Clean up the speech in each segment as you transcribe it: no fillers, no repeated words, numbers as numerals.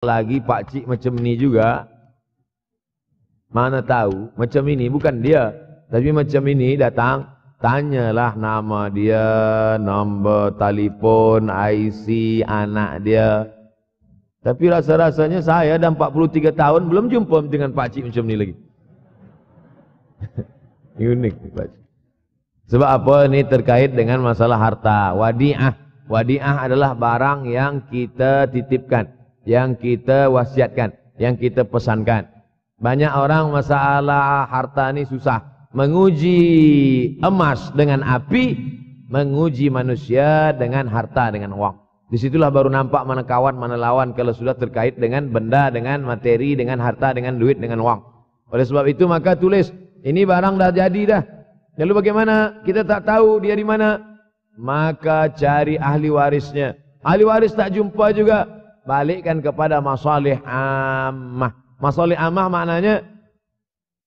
lagi pakcik macam ni juga. Mana tahu macam ini bukan dia, tapi macam ini datang, tanyalah nama dia, nombor telefon, IC anak dia. Tapi rasa-rasanya saya dah 43 tahun belum jumpa dengan pakcik macam ni lagi. Unik pakcik. Sebab apa? Ini terkait dengan masalah harta. Wadi'ah. Wadi'ah adalah barang yang kita titipkan, yang kita wasiatkan, yang kita pesankan. Banyak orang masalah harta ini susah. Menguji emas dengan api, menguji manusia dengan harta, dengan uang. Disitulah baru nampak mana kawan, mana lawan kalau sudah terkait dengan benda, dengan materi, dengan harta, dengan duit, dengan uang. Oleh sebab itu maka tulis, ini barang dah jadi dah. Lalu bagaimana? Kita tak tahu dia di mana. Maka cari ahli warisnya. Ahli waris tak jumpa juga, balikkan kepada masalih ammah. Masalih ammah maknanya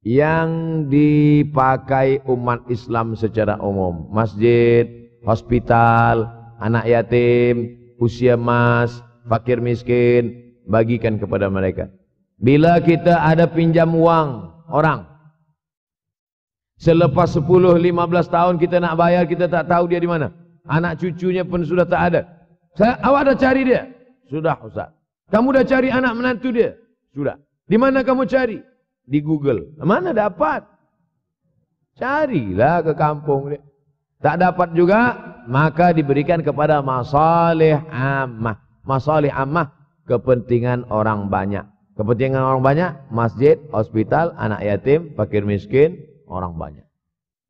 yang dipakai umat Islam secara umum. Masjid, hospital, anak yatim, usia emas, fakir miskin, bagikan kepada mereka. Bila kita ada pinjam uang orang, selepas 10-15 tahun kita nak bayar, kita tak tahu dia di mana. Anak cucunya pun sudah tak ada. Awak dah cari dia? Sudah Ustaz. Kamu dah cari anak menantu dia? Sudah. Di mana kamu cari? Di Google. Mana dapat? Carilah ke kampung dia. Tak dapat juga, maka diberikan kepada masalih ammah. Masalih ammah, kepentingan orang banyak. Kepentingan orang banyak, masjid, hospital, anak yatim, fakir miskin, orang banyak.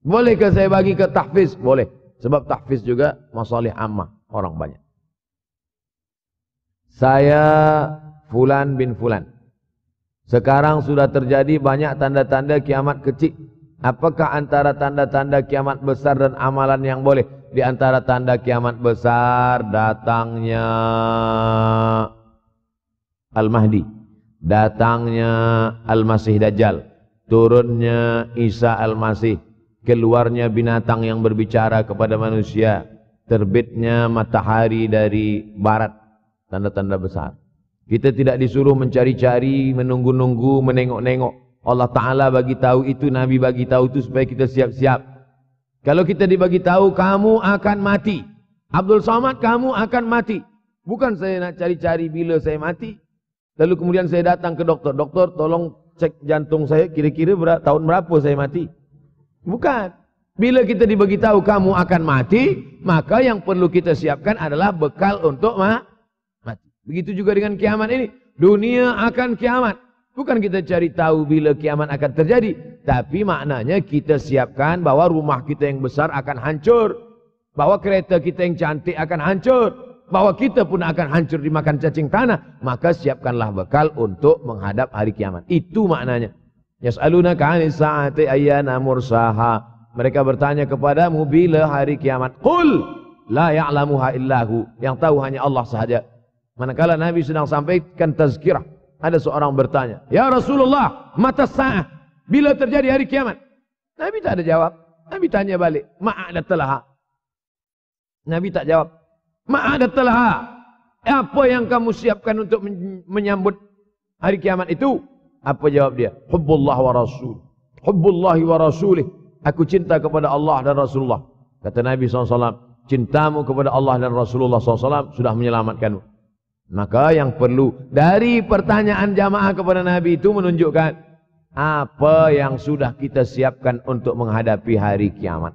Bolehkah saya bagi ke tahfiz? Boleh. Sebab tahfiz juga masalih ammah, orang banyak. Saya Fulan bin Fulan. Sekarang sudah terjadi banyak tanda-tanda kiamat kecil. Apakah antara tanda-tanda kiamat besar dan amalan yang boleh? Di antara tanda kiamat besar, datangnya Al-Mahdi, datangnya Al-Masih Dajjal, turunnya Isa Al-Masih, keluarnya binatang yang berbicara kepada manusia, terbitnya matahari dari barat. Tanda-tanda besar. Kita tidak disuruh mencari-cari, menunggu-nunggu, menengok-nengok. Allah Ta'ala bagi tahu itu, Nabi bagi tahu itu supaya kita siap-siap. Kalau kita dibagi tahu, kamu akan mati. Abdul Somad, kamu akan mati. Bukan saya nak cari-cari bila saya mati. Lalu kemudian saya datang ke doktor. Doktor, tolong cek jantung saya, kira-kira tahun berapa saya mati. Bukan. Bila kita dibagi tahu kamu akan mati, maka yang perlu kita siapkan adalah bekal untuk mati. Begitu juga dengan kiamat ini. Dunia akan kiamat. Bukan kita cari tahu bila kiamat akan terjadi, tapi maknanya kita siapkan bahwa rumah kita yang besar akan hancur, bahwa kereta kita yang cantik akan hancur, bahwa kita pun akan hancur dimakan cacing tanah. Maka siapkanlah bekal untuk menghadap hari kiamat. Itu maknanya. Yas'alunaka 'anis sa'ati ayyana mursaha. Mereka bertanya kepadamu bila hari kiamat. Qul la ya'lamuha illahu. Yang tahu hanya Allah sahaja. Manakala Nabi sedang sampaikan tazkirah, ada seorang bertanya, "Ya Rasulullah, mata sa'ah? Bila terjadi hari kiamat?" Nabi tak ada jawab. Nabi tanya balik, "Ma'adatalaha?" Nabi tak jawab. "Ma'adatalaha?" Apa yang kamu siapkan untuk menyambut hari kiamat itu? Apa jawab dia? "Hubbullah wa rasul. Hubbullahi wa rasulih." Aku cinta kepada Allah dan Rasulullah. Kata Nabi SAW, cintamu kepada Allah dan Rasulullah SAW sudah menyelamatkanmu. Maka yang perlu dari pertanyaan jamaah kepada Nabi itu menunjukkan apa yang sudah kita siapkan untuk menghadapi hari kiamat.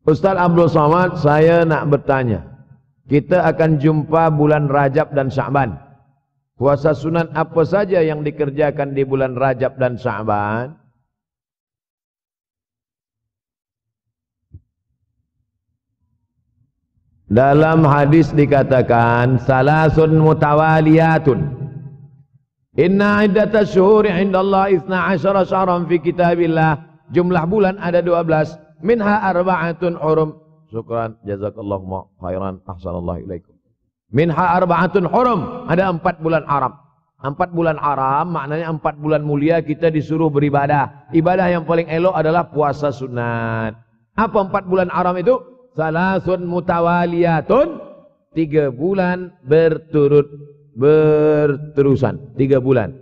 Ustaz Abdul Somad, saya nak bertanya. Kita akan jumpa bulan Rajab dan Sya'ban. Puasa sunat apa saja yang dikerjakan di bulan Rajab dan Sya'ban? Dalam hadis dikatakan salasun mutawaliyatun. Inna iddatash syuhuri 'indallahi 12 syahran fi kitabillah. Jumlah bulan ada 12. Minha arba'atun hurum. Syukran, jazakallahu khairan, ahsanallahu ilaikum. Minha arba'atun hurum. Ada 4 bulan haram. 4 bulan haram maknanya 4 bulan mulia kita disuruh beribadah. Ibadah yang paling elok adalah puasa sunat. Apa 4 bulan haram itu? Salasun mutawaliyatun 3 bulan berterusan. 3 bulan.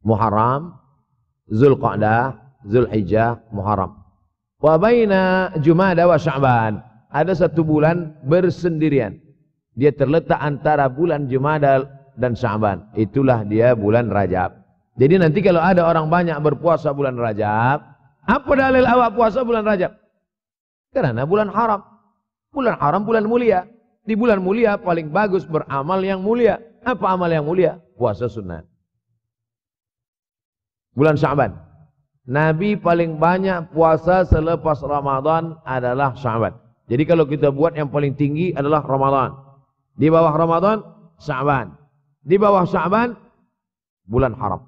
Muharram, Zulqa'dah, Zulhijjah, Muharram. Wa baina Jumada wa Sya'ban. Ada 1 bulan bersendirian. Dia terletak antara bulan Jumada dan Sya'ban. Itulah dia bulan Rajab. Jadi nanti kalau ada orang banyak berpuasa bulan Rajab, apa dalil awak puasa bulan Rajab? Karena bulan haram. Bulan haram bulan mulia. Di bulan mulia paling bagus beramal yang mulia. Apa amal yang mulia? Puasa sunnah. Bulan Sya'ban. Nabi paling banyak puasa selepas Ramadan adalah Sya'ban. Jadi kalau kita buat yang paling tinggi adalah Ramadan. Di bawah Ramadan, Sya'ban. Di bawah Sya'ban, bulan haram.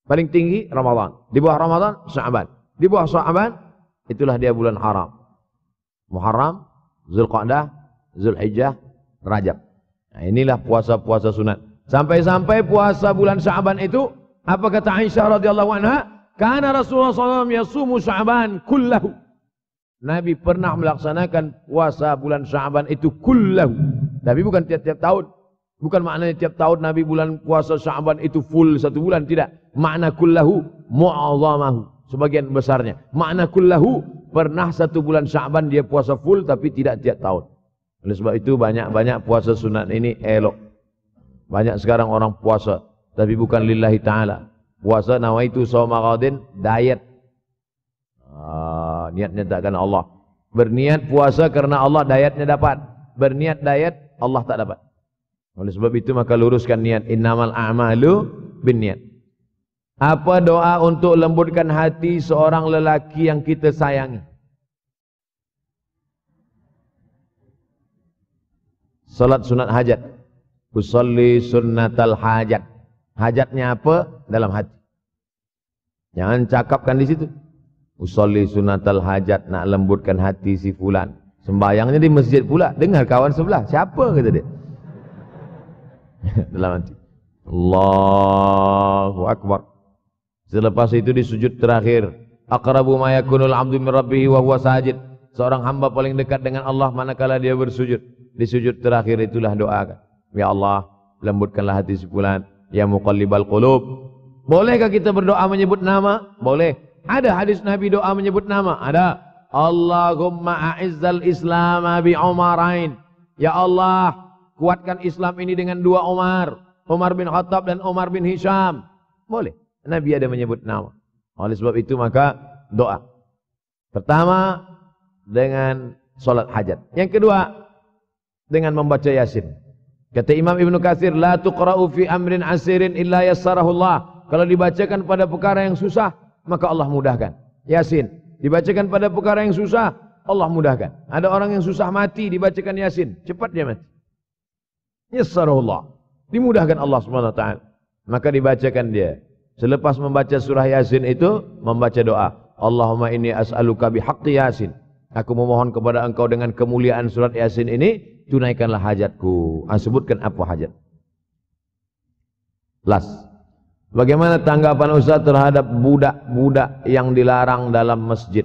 Paling tinggi Ramadan. Di bawah Ramadan, Sya'ban. Di bawah Sya'ban, itulah dia bulan haram. Muharram, Zulqa'dah, Zulhijjah, Rajab. Nah, inilah puasa-puasa sunat. Sampai-sampai puasa bulan Sya'ban itu, apa kata Aisyah radhiyallahu anha? Karena Rasulullah SAW yasumu Sya'ban kullahu. Nabi pernah melaksanakan puasa bulan Sya'ban itu kullahu. Tapi bukan tiap-tiap tahun. Bukan maknanya tiap tahun Nabi bulan puasa Sya'ban itu full 1 bulan. Tidak. Makna kullahu mu'azzamahu. Sebagian besarnya. Makna kullahu pernah 1 bulan Sya'ban dia puasa full tapi tidak tiap tahun. Oleh sebab itu banyak-banyak puasa sunat ini elok. Banyak sekarang orang puasa tapi bukan lillahi ta'ala. Puasa nawaitu shauma ghadin, diet. Niatnya tak karena Allah. Berniat puasa karena Allah, dietnya dapat. Berniat diet, Allah tak dapat. Oleh sebab itu maka luruskan niat. Innamal a'malu binniat. Apa doa untuk lembutkan hati seorang lelaki yang kita sayangi? Salat sunat hajat. Usolli sunnatal hajat. Hajatnya apa? Dalam hati. Jangan cakapkan di situ. Usolli sunnatal hajat, nak lembutkan hati si fulan. Sembayangnya di masjid pula. Dengar kawan sebelah. Siapa kata dia? Dalam hati. Allahu Akbar. Selepas itu di sujud terakhir. Aqrabu ma yakunul abdu min rabbih wa huwa sajid. Seorang hamba paling dekat dengan Allah manakala dia bersujud. Di sujud terakhir itulah doa. Ya Allah, lembutkanlah hati si fulan. Ya muqallibal qulub. Bolehkah kita berdoa menyebut nama? Boleh. Ada hadis Nabi doa menyebut nama? Ada. Allahumma a'izzal Islam bi Umarain. Ya Allah, kuatkan Islam ini dengan 2 Umar. Umar bin Khattab dan Umar bin Hisham. Boleh. Nabi ada menyebut nama. Oleh sebab itu maka doa. Pertama dengan solat hajat. Yang kedua dengan membaca Yasin. Kata Imam Ibnu Katsir, la tuqra'u fi amrin asirin illa yassarahullah. Kalau dibacakan pada perkara yang susah, maka Allah mudahkan. Yasin. Dibacakan pada perkara yang susah, Allah mudahkan. Ada orang yang susah mati, dibacakan Yasin, cepat dia mati. Yassarahullah. Dimudahkan Allah SWT. Maka dibacakan dia. Selepas membaca surah Yasin itu, membaca doa. Allahumma inni as'aluka bihaqqi Yasin. Aku memohon kepada engkau dengan kemuliaan surat Yasin ini, tunaikanlah hajatku. Sebutkan apa hajat. Last. Bagaimana tanggapan Ustaz terhadap budak-budak yang dilarang dalam masjid?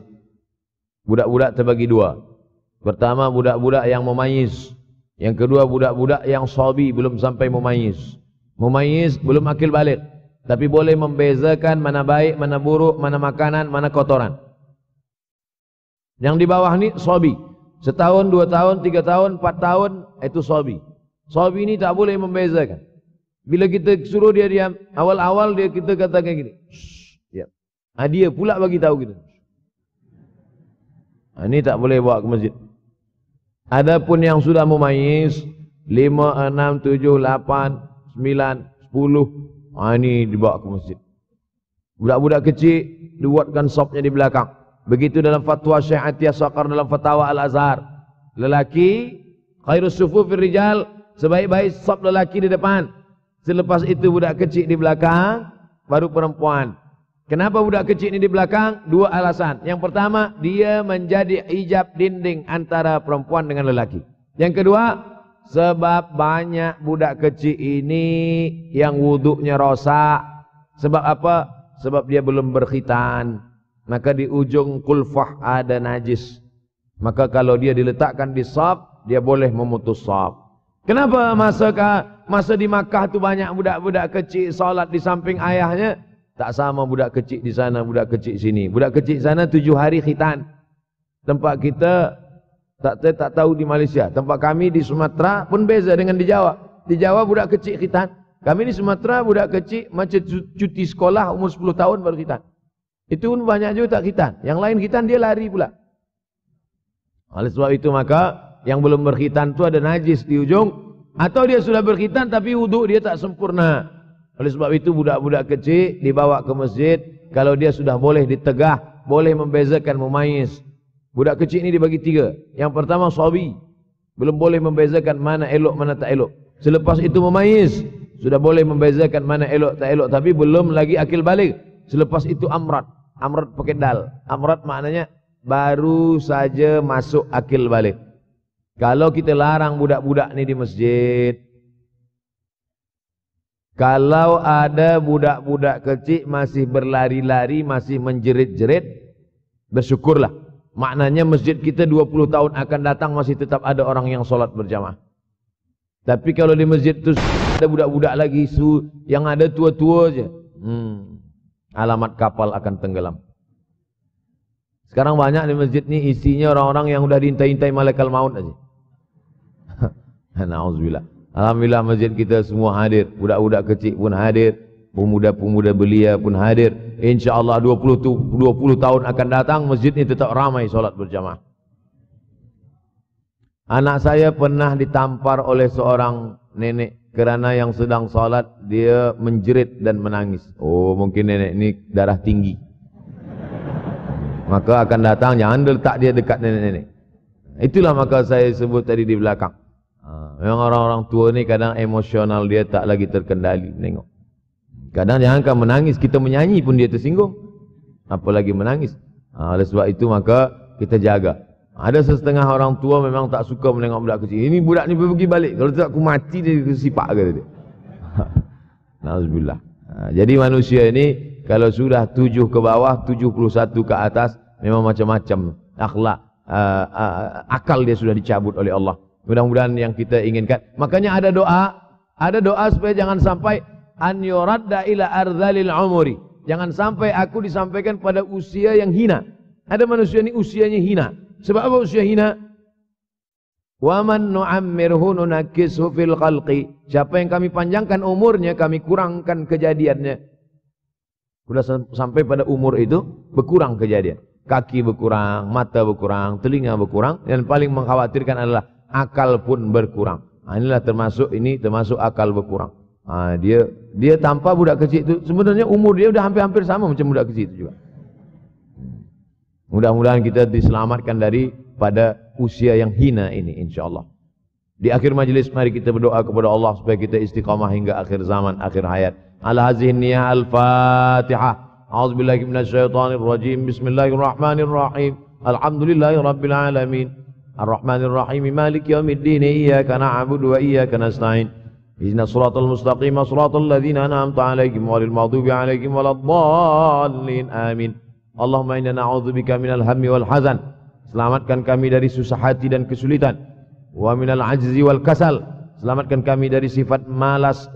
Budak-budak terbagi 2. Pertama budak-budak yang mumayyiz. Yang kedua budak-budak yang shabi, belum sampai mumayyiz. Mumayyiz belum akil balik, tapi boleh membezakan mana baik, mana buruk, mana makanan, mana kotoran. Yang di bawah ni shabi. 1 tahun, 2 tahun, 3 tahun, 4 tahun, itu shabi. Shabi ini tak boleh membezakan. Bila kita suruh dia diam, awal-awal kita katakan gini, diam. Dia pula bagi tahu kita. Ini tak boleh bawa ke masjid. Adapun yang sudah mumayyiz 5, 6, 7, 8, 9, 10, ini dibawa ke masjid. Budak-budak kecil dibuatkan sopnya di belakang. Begitu dalam fatwa Syekh Atiyah Saqar dalam fatwa Al-Azhar. Lelaki khairus sufufir rijal, sebaik-baik sop lelaki di depan. Selepas itu budak kecil di belakang, baru perempuan. Kenapa budak kecil ini di belakang? 2 alasan. Yang pertama, dia menjadi hijab dinding antara perempuan dengan lelaki. Yang kedua, sebab banyak budak kecil ini yang wuduknya rosak. Sebab apa? Sebab dia belum berkhitan. Maka di ujung kulfah ada najis. Maka kalau dia diletakkan di saf, dia boleh memutus saf. Kenapa masa di Makkah tu banyak budak-budak kecil solat di samping ayahnya? Tak sama budak kecil di sana, budak kecil sini. Budak kecil sana 7 hari khitan. Tempat kita tak tahu di Malaysia. Tempat kami di Sumatera pun beza dengan di Jawa. Di Jawa budak kecil khitan. Kami di Sumatera budak kecil macam cuti sekolah umur 10 tahun baru khitan. Itu pun banyak juga tak khitan. Yang lain khitan dia lari pula. Oleh sebab itu maka yang belum berkhitan tu ada najis di ujung, atau dia sudah berkhitan tapi wuduk dia tak sempurna. Oleh sebab itu budak-budak kecil dibawa ke masjid. Kalau dia sudah boleh ditegah, boleh membezakan, memayis. Budak kecil ini dibagi 3. Yang pertama sabi, belum boleh membezakan mana elok mana tak elok. Selepas itu memayis, sudah boleh membezakan mana elok tak elok, tapi belum lagi akil balik. Selepas itu amrat. Amrat pakai dal. Amrat maknanya baru saja masuk akil balik. Kalau kita larang budak-budak ni di masjid, kalau ada budak-budak kecil masih berlari-lari, masih menjerit-jerit, bersyukurlah. Maknanya masjid kita 20 tahun akan datang masih tetap ada orang yang solat berjamaah. Tapi kalau di masjid tu ada budak-budak lagi, yang ada tua-tua je, alamat kapal akan tenggelam. Sekarang banyak di masjid ni isinya orang-orang yang sudah diintai-intai malaikat maut aja. Na'udzubillah. Alhamdulillah masjid kita semua hadir. Budak-budak kecil pun hadir. Pemuda-pemuda belia pun hadir. InsyaAllah 20 tahun akan datang masjid ini tetap ramai solat berjamaah. Anak saya pernah ditampar oleh seorang nenek kerana yang sedang solat dia menjerit dan menangis. Oh, mungkin nenek ini darah tinggi. Maka akan datang, jangan letak dia dekat nenek-nenek. Itulah maka saya sebut tadi di belakang. Memang orang-orang tua ni kadang emosional dia tak lagi terkendali. Tengok. Kadang jangankan menangis, kita menyanyi pun dia tersinggung. Apalagi menangis. Oleh sebab itu maka kita jaga. Ada setengah orang tua memang tak suka menengok budak kecil. Ini budak ni pergi balik. Kalau tak aku mati dia sipak kata dia. Nauzubillah. Jadi manusia ini kalau sudah 7 ke bawah, 71 ke atas, memang macam-macam akhlak, akal dia sudah dicabut oleh Allah. Mudah-mudahan yang kita inginkan. Makanya ada doa supaya jangan sampai an yuradda ila ardhalil umuri. Jangan sampai aku disampaikan pada usia yang hina. Ada manusia ini usianya hina. Sebab apa usia hina? Wa man nu'ammirhu nunakkishu fil khalqi. Siapa yang kami panjangkan umurnya, kami kurangkan kejadiannya. Sudah sampai pada umur itu berkurang kejadian. Kaki berkurang, mata berkurang, telinga berkurang, dan paling mengkhawatirkan adalah akal pun berkurang. Inilah termasuk akal berkurang. Dia tanpa budak kecil itu sebenarnya umur dia sudah hampir-hampir sama macam budak kecil itu juga. Mudah-mudahan kita diselamatkan daripada usia yang hina ini insyaallah. Di akhir majlis mari kita berdoa kepada Allah supaya kita istiqamah hingga akhir zaman, akhir hayat. Ala hadhihi niyyah al-Fatihah. A'udzubillahi minasyaitonir rajim. Bismillahirrahmanirrahim. Alhamdulillahirabbil alamin. Arrahmanirrahim. Maliki yaumiddin. Iyyaka na'budu wa iyyaka nasta'in. Ihdinas siratal mustaqim. Siratal ladzina an'amta 'alaihim ghairil maghdubi 'alaihim waladdallin. Amin. Allahumma inna na'udzubika minal hammi wal hazan. Selamatkan kami dari susah hati dan kesulitan. Wa minal ajzi wal kasal. Selamatkan kami dari sifat malas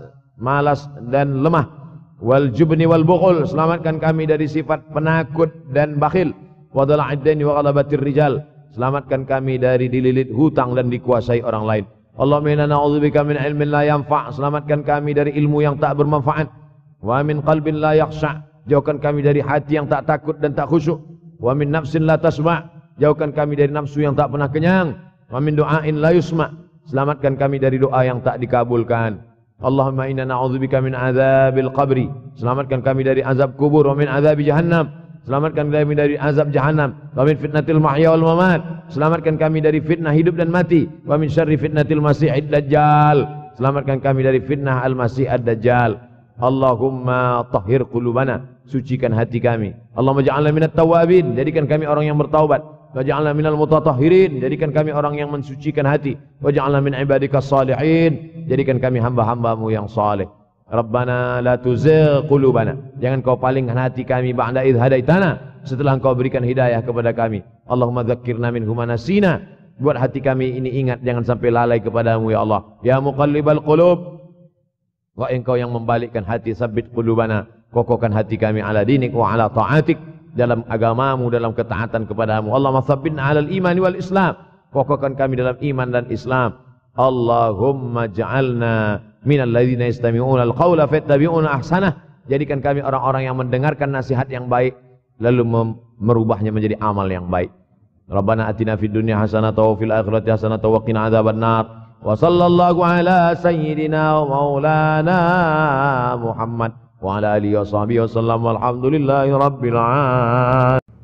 dan lemah. Wal jubni wal bukhul. Selamatkan kami dari sifat penakut dan bakhil. Wa dala'id daini wa ghalabatir rijal. Selamatkan kami dari dililit hutang dan dikuasai orang lain. Allahumma inna na'udzubika min ilmin la yanfa'. Selamatkan kami dari ilmu yang tak bermanfaat. Wa min qalbin la yakhsha'. Jauhkan kami dari hati yang tak takut dan tak khusyuk. Wa min nafsin la tasma'. Jauhkan kami dari nafsu yang tak pernah kenyang. Wa min du'ain la yusma'. Selamatkan kami dari doa yang tak dikabulkan. Allahumma inna na'udzubika min azabil qabri. Selamatkan kami dari azab kubur. Wa min azabi jahannam. Selamatkan kami dari azab jahannam. Wa min fitnatil mahya wal mamat. Selamatkan kami dari fitnah hidup dan mati. Wa min syarri fitnatil masiihid dajjal. Selamatkan kami dari fitnah al-masih ad-dajjal. Allahumma tahhir qulubana. Sucikan hati kami. Allahumma ja'alna minat tawabin. Jadikan kami orang yang bertaubat. Waj'alna minal mutatahhirin. Jadikan kami orang yang mensucikan hati. Waj'alna min ibadikas salihin. Jadikan kami hamba-hambamu yang saleh. Rabbana la tuzigh qulubana. Jangan kau palingkan hati kami ba'da idh hadaitana. Setelah engkau berikan hidayah kepada kami. Allahumma dzakkirna minhu ma nasina. buat hati kami ini ingat, jangan sampai lalai kepadamu ya Allah. Ya muqallibal qulub, wa engkau yang membalikkan hati, sabbit qulubana, kokohkan hati kami ala dinik wa ala ta'atik, dalam agamamu, dalam ketaatan kepadamu. Allahumma tsabbitna ala al-imani wal islam, kokohkan kami dalam iman dan Islam. Allahumma ja'alna minal ladzina yastami'una al-qawla fayattabi'una ahsanah, jadikan kami orang-orang yang mendengarkan nasihat yang baik lalu merubahnya menjadi amal yang baik. Rabbana atina fid dunya hasanatan wa fil akhirati hasanatan wa qina adzabannar. Wa sallallahu ala sayyidina wa maulana Muhammad wa ala alihi wa sahbihi wa sallam. Walhamdulillahi rabbil alamin.